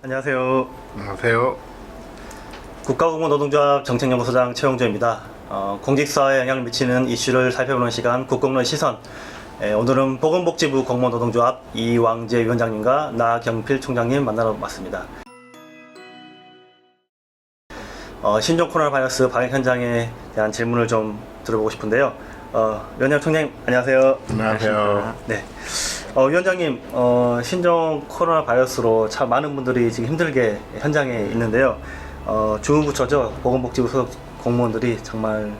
안녕하세요. 안녕하세요. 국가공무노동조합 정책연구소장 최용조입니다. 공직사회에 영향을 미치는 이슈를 살펴보는 시간 국공론 시선. 오늘은 보건복지부 공무노동조합 이왕재 위원장님과 나경필 총장님 만나러 왔습니다. 신종 코로나 바이러스 방역 현장에 대한 질문을 좀 들어보고 싶은데요. 위원장 총장님 안녕하세요. 안녕하세요. 네. 위원장님, 신종 코로나 바이러스로 참 많은 분들이 지금 힘들게 현장에 있는데요. 주무부처죠. 보건복지부 소속 공무원들이 정말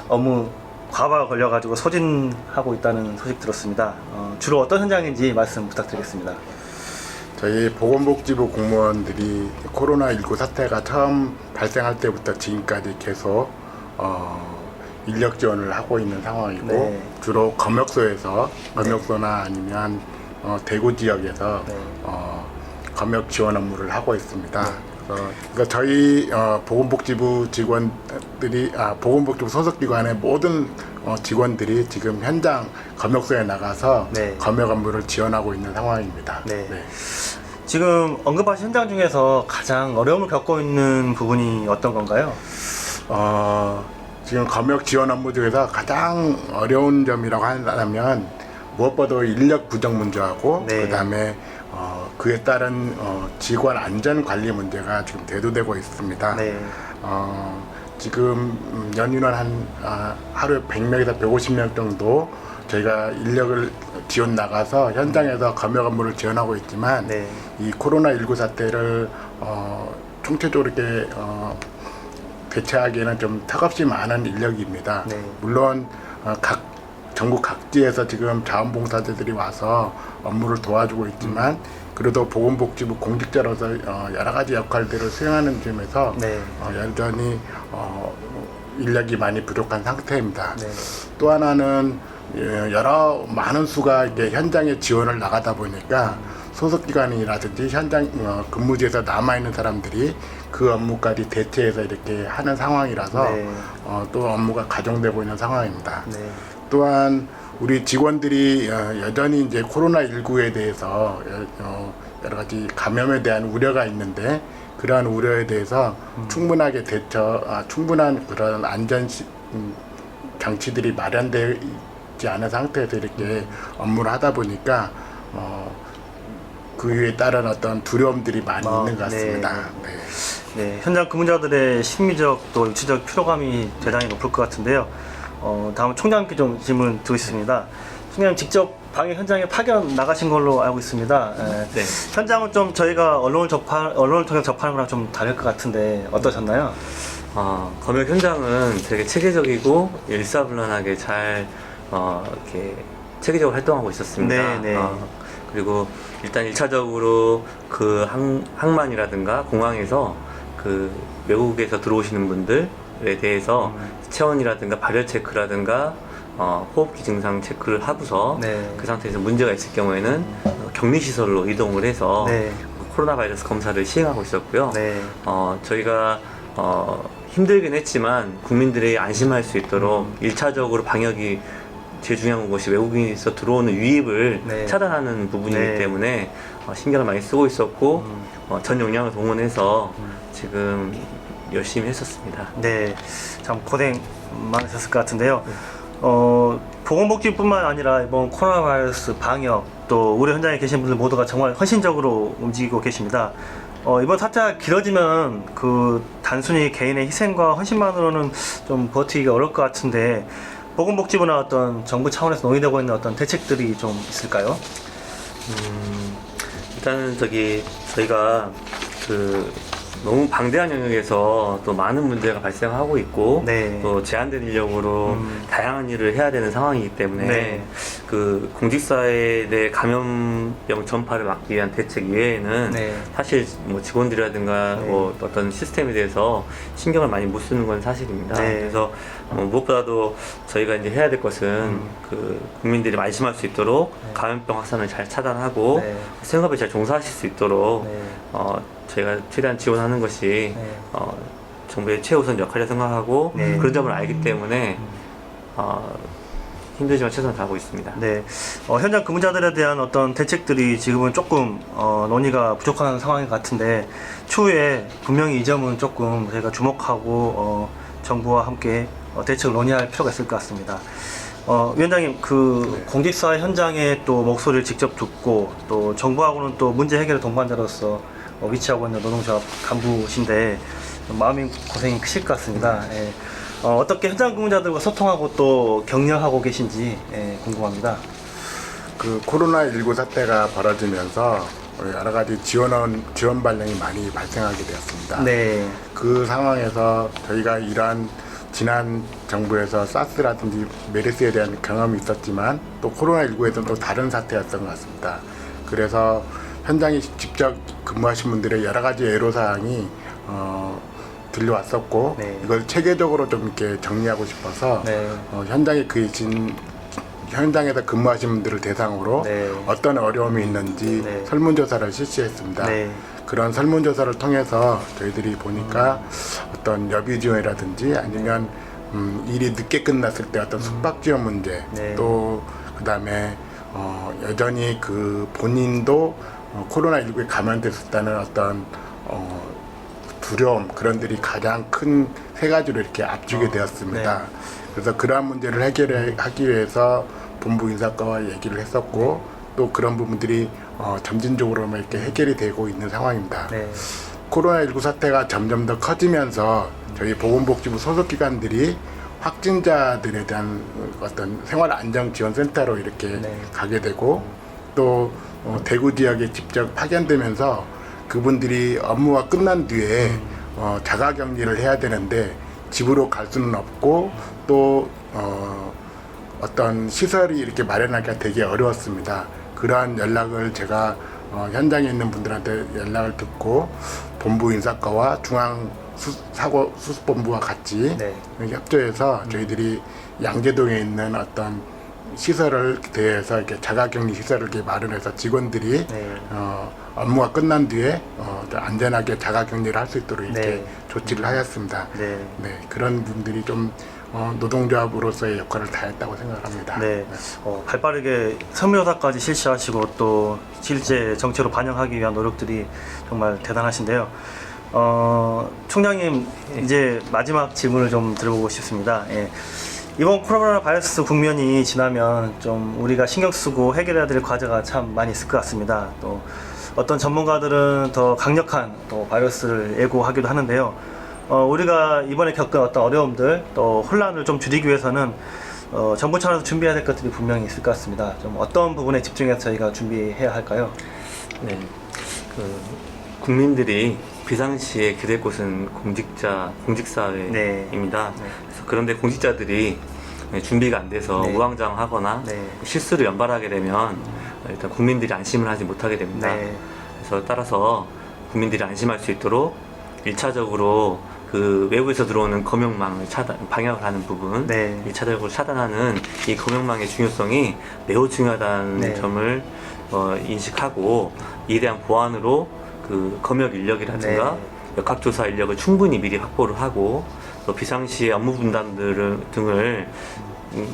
업무 과부하 걸려가지고 소진하고 있다는 소식 들었습니다. 주로 어떤 현장인지 말씀 부탁드리겠습니다. 저희 보건복지부 공무원들이 코로나19 사태가 처음 발생할 때부터 지금까지 계속 인력 지원을 하고 있는 상황이고, 네. 주로 검역소나 아니면 대구 지역에서 네. 검역 지원 업무를 하고 있습니다. 그러니까 저희 보건복지부 직원들이 보건복지부 소속기관의 모든 직원들이 지금 현장 검역소에 나가서 네. 검역 업무를 지원하고 있는 상황입니다. 네. 지금 언급하신 현장 중에서 가장 어려움을 겪고 있는 부분이 어떤 건가요? 지금 검역 지원 업무 중에서 가장 어려운 점이라고 한다면 무엇보다 인력 부족 문제하고, 네. 그다음에 그에 따른 직원 안전 관리 문제가 지금 대두되고 있습니다. 네. 지금 연인원 하루에 100명에서 150명 정도 저희가 인력을 지원 나가서 현장에서 검역 업무를 지원하고 있지만, 네. 이 코로나19 사태를 총체적으로 이렇게 대체하기에는 좀 턱없이 많은 인력입니다. 네. 물론 전국 각지에서 지금 자원봉사자들이 와서 업무를 도와주고 있지만, 그래도 보건복지부 공직자로서 여러 가지 역할들을 수행하는 점에서 네. 여전히 인력이 많이 부족한 상태입니다. 네. 또 하나는 많은 수가 이게 현장에 지원을 나가다 보니까 소속기관이라든지 현장 근무지에서 남아있는 사람들이 그 업무까지 대체해서 이렇게 하는 상황이라서 네. 또 업무가 가중되고 있는 상황입니다. 네. 또한 우리 직원들이 여전히 이제 코로나19에 대해서 여러 가지 감염에 대한 우려가 있는데, 그러한 우려에 대해서 충분한 그런 안전 장치들이 마련되지 않은 상태에서 이렇게 업무를 하다 보니까 그에 따른 어떤 두려움들이 많이 있는 것 같습니다. 네. 네, 현장 근무자들의 심리적 또 육체적 피로감이 대단히 높을 것 같은데요. 다음 총장님께 좀 질문 드리겠습니다. 총장님 직접 방역 현장에 파견 나가신 걸로 알고 있습니다. 네. 현장은 좀 저희가 언론을 통해 접하는 거랑 좀 다를 것 같은데 어떠셨나요? 검역 현장은 되게 체계적이고 일사불란하게 잘 이렇게 체계적으로 활동하고 있었습니다. 네, 네. 그리고 일단 1차적으로 그 항만이라든가 공항에서 그 외국에서 들어오시는 분들에 대해서 체온이라든가 발열 체크라든가 호흡기 증상 체크를 하고서 네. 그 상태에서 문제가 있을 경우에는 격리시설로 이동을 해서 네. 코로나 바이러스 검사를 시행하고 있었고요. 네. 저희가 힘들긴 했지만 국민들이 안심할 수 있도록 1차적으로 방역이 제일 중요한 것이 외국인에서 들어오는 유입을 네. 차단하는 부분이기 네. 때문에 신경을 많이 쓰고 있었고 전 역량을 동원해서 지금 열심히 했었습니다. 네, 참 고생 많으셨을 것 같은데요. 보건복지뿐만 아니라 이번 코로나 바이러스 방역 또 우리 현장에 계신 분들 모두가 정말 헌신적으로 움직이고 계십니다. 이번 사태가 길어지면 그 단순히 개인의 희생과 헌신만으로는 좀 버티기가 어려울 것 같은데 보건복지부나 어떤 정부 차원에서 논의되고 있는 어떤 대책들이 좀 있을까요? 일단은 저희가 너무 방대한 영역에서 또 많은 문제가 발생하고 있고, 네. 또 제한된 인력으로 다양한 일을 해야 되는 상황이기 때문에 네. 그 공직사회 내 감염병 전파를 막기 위한 대책 외에는 네. 사실 뭐 직원들이라든가 네. 뭐 어떤 시스템에 대해서 신경을 많이 못 쓰는 건 사실입니다. 네. 그래서 무엇보다도 저희가 이제 해야 될 것은 그 국민들이 안심할 수 있도록 감염병 확산을 잘 차단하고 네. 생업에 잘 종사하실 수 있도록 네. 저희가 최대한 지원하는 것이 네. 정부의 최우선 역할이라 생각하고 네. 그런 점을 알기 때문에 힘들지만 최선을 다하고 있습니다. 네, 현장 근무자들에 대한 어떤 대책들이 지금은 조금 논의가 부족한 상황인 것 같은데 추후에 분명히 이 점은 조금 저희가 주목하고 정부와 함께 대책을 논의할 필요가 있을 것 같습니다. 위원장님, 그 공직사 현장에 또 목소리를 직접 듣고 또 정부하고는 또 문제 해결의 동반자로서 위치하고 있는 노동조합 간부신데 마음이 고생이 크실 것 같습니다. 예. 어떻게 현장 근무자들과 소통하고 또 격려하고 계신지 궁금합니다. 그 코로나19 사태가 벌어지면서 여러 가지 지원 발령이 많이 발생하게 되었습니다. 네. 그 상황에서 저희가 이러한 지난 정부에서 사스라든지 메르스에 대한 경험이 있었지만 또 코로나19에서는 또 다른 사태였던 것 같습니다. 그래서 현장에 직접 근무하신 분들의 여러 가지 애로사항이 들려왔었고 네. 이걸 체계적으로 좀 이렇게 정리하고 싶어서 네. 현장에서 근무하신 분들을 대상으로 네. 어떤 어려움이 있는지 네. 설문조사를 실시했습니다. 네. 그런 설문조사를 통해서 저희들이 보니까 어떤 여비 지원이라든지 아니면 일이 늦게 끝났을 때 어떤 숙박 지원 문제 네. 또 그다음에 여전히 그 본인도 코로나19에 감염됐었다는 어떤 두려움 그런 들이 가장 큰 세 가지로 이렇게 압축이 되었습니다. 네. 그래서 그러한 문제를 해결하기 위해서 본부 인사과와 얘기를 했었고 또 그런 부분들이 점진적으로 이렇게 해결이 되고 있는 상황입니다. 네. 코로나19 사태가 점점 더 커지면서 저희 보건복지부 소속기관들이 확진자들에 대한 어떤 생활안정지원센터로 이렇게 네. 가게 되고 또 대구 지역에 직접 파견되면서 그분들이 업무가 끝난 뒤에 자가격리를 해야 되는데 집으로 갈 수는 없고 또 어떤 시설이 이렇게 마련하기가 되게 어려웠습니다. 그러한 연락을 제가 현장에 있는 분들한테 연락을 듣고 본부 인사과와 중앙 사고수습본부와 같이 네. 협조해서 저희들이 양재동에 있는 어떤 시설을 대해서 이렇게 자가격리 시설을 이렇게 마련해서 직원들이 네. 업무가 끝난 뒤에 안전하게 자가격리를 할 수 있도록 이렇게 네. 조치를 하였습니다. 네. 네, 그런 분들이 좀 노동조합으로서의 역할을 다했다고 생각합니다. 네. 발빠르게 설문조사까지 실시하시고 또 실제 정책으로 반영하기 위한 노력들이 정말 대단하신데요. 총장님, 이제 마지막 질문을 좀 드려보고 싶습니다. 예. 이번 코로나 바이러스 국면이 지나면 좀 우리가 신경 쓰고 해결해야 될 과제가 참 많이 있을 것 같습니다. 또 어떤 전문가들은 더 강력한 또 바이러스를 예고하기도 하는데요. 우리가 이번에 겪은 어떤 어려움들 또 혼란을 좀 줄이기 위해서는 정부 차원에서 준비해야 될 것들이 분명히 있을 것 같습니다. 좀 어떤 부분에 집중해서 저희가 준비해야 할까요? 네. 국민들이 비상시에 기댈 곳은 공직사회입니다. 네. 그래서 그런데 공직자들이 준비가 안 돼서 네. 우왕좌왕하거나 네. 실수를 연발하게 되면 일단 국민들이 안심을 하지 못하게 됩니다. 네. 그래서 따라서 국민들이 안심할 수 있도록 1차적으로 그 외부에서 들어오는 검역망을 방역을 하는 부분, 네. 1차적으로 차단하는 이 검역망의 중요성이 매우 중요하다는 네. 점을 인식하고 이에 대한 보완으로 그 검역 인력이라든가 네. 역학조사 인력을 충분히 미리 확보를 하고 또 비상시에 업무 분담들을 등을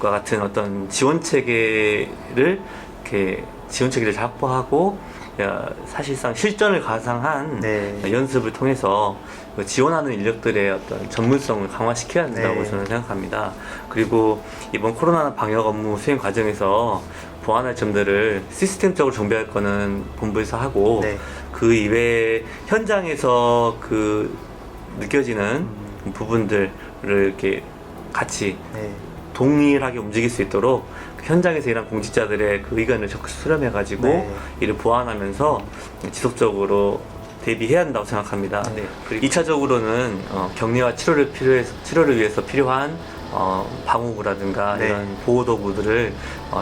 과 같은 어떤 지원 체계를 잘 확보하고 사실상 실전을 가상한 네. 연습을 통해서 그 지원하는 인력들의 어떤 전문성을 강화시켜야 한다고 네. 저는 생각합니다. 그리고 이번 코로나 방역 업무 수행 과정에서 보완할 점들을 시스템적으로 정비할 거는 본부에서 하고 네. 그 이외에 현장에서 그 느껴지는 부분들을 이렇게 같이 네. 동일하게 움직일 수 있도록 현장에서 일하는 공직자들의 그 의견을 적극 수렴해가지고 네. 이를 보완하면서 지속적으로 대비해야 한다고 생각합니다. 네. 그리고 2차적으로는 격리와 치료를 위해서 필요한 방호구라든가 네. 이런 보호도구들을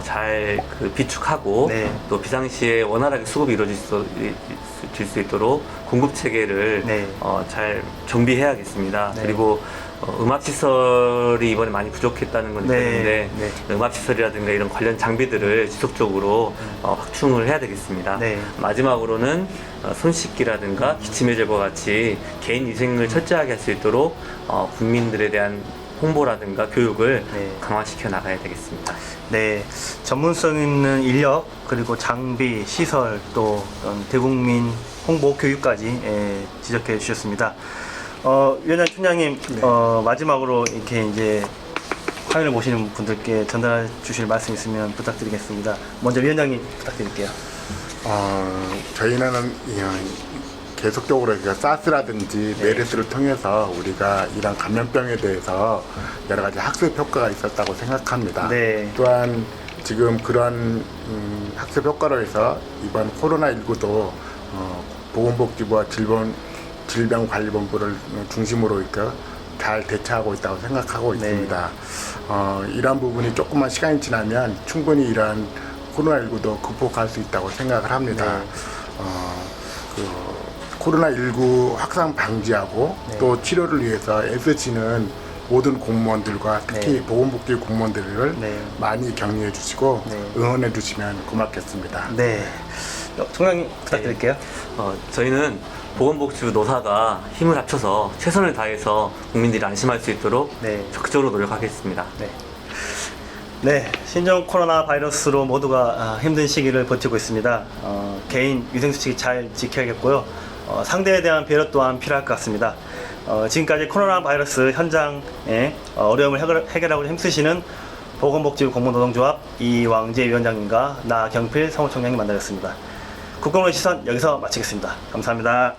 잘 비축하고 네. 또 비상시에 원활하게 수급이 이루어질 수 있도록 공급 체계를 네. 잘 정비해야겠습니다. 네. 그리고 음압시설이 이번에 많이 부족했다는 건 네. 있는데 네. 음압시설이라든가 이런 관련 장비들을 지속적으로 확충을 해야 되겠습니다. 네. 마지막으로는 손 씻기라든가 기침해제과 같이 개인 위생을 철저하게 할 수 있도록 국민들에 대한 홍보라든가 교육을 네. 강화시켜 나가야 되겠습니다. 네, 전문성 있는 인력 그리고 장비, 시설 또 어떤 대국민 홍보 교육까지 지적해 주셨습니다. 위원장, 총장님 네. 마지막으로 이렇게 이제 화면을 보시는 분들께 전달해 주실 말씀 있으면 부탁드리겠습니다. 먼저 위원장님 부탁드릴게요. 저희는 계속적으로 사스라든지 메르스를 통해서 우리가 이런 감염병에 대해서 여러 가지 학습 효과가 있었다고 생각합니다. 네. 또한 지금 그런 학습 효과로 해서 이번 코로나19도 보건복지부와 질병관리본부를 중심으로 이렇게 잘 대처하고 있다고 생각하고 네. 있습니다. 이러한 부분이 조금만 시간이 지나면 충분히 이러한 코로나19도 극복할 수 있다고 생각을 합니다. 네. 코로나19 확산 방지하고 네. 또 치료를 위해서 애쓰시는 모든 공무원들과 특히 네. 보건복지 공무원들을 네. 많이 격려해 주시고 네. 응원해 주시면 고맙겠습니다. 네, 총장님 부탁드릴게요. 저희는 보건복지부 노사가 힘을 합쳐서 최선을 다해서 국민들이 안심할 수 있도록 네. 적극적으로 노력하겠습니다. 네. 네, 신종 코로나 바이러스로 모두가 힘든 시기를 버티고 있습니다. 개인 위생수칙 잘 지켜야겠고요. 상대에 대한 배려 또한 필요할 것 같습니다. 지금까지 코로나 바이러스 현장에 어려움을 해결하고 힘쓰시는 보건복지부 공무노동조합 이왕재 위원장님과 나경필 사무총장님 만나셨습니다. 국공의 시선 여기서 마치겠습니다. 감사합니다.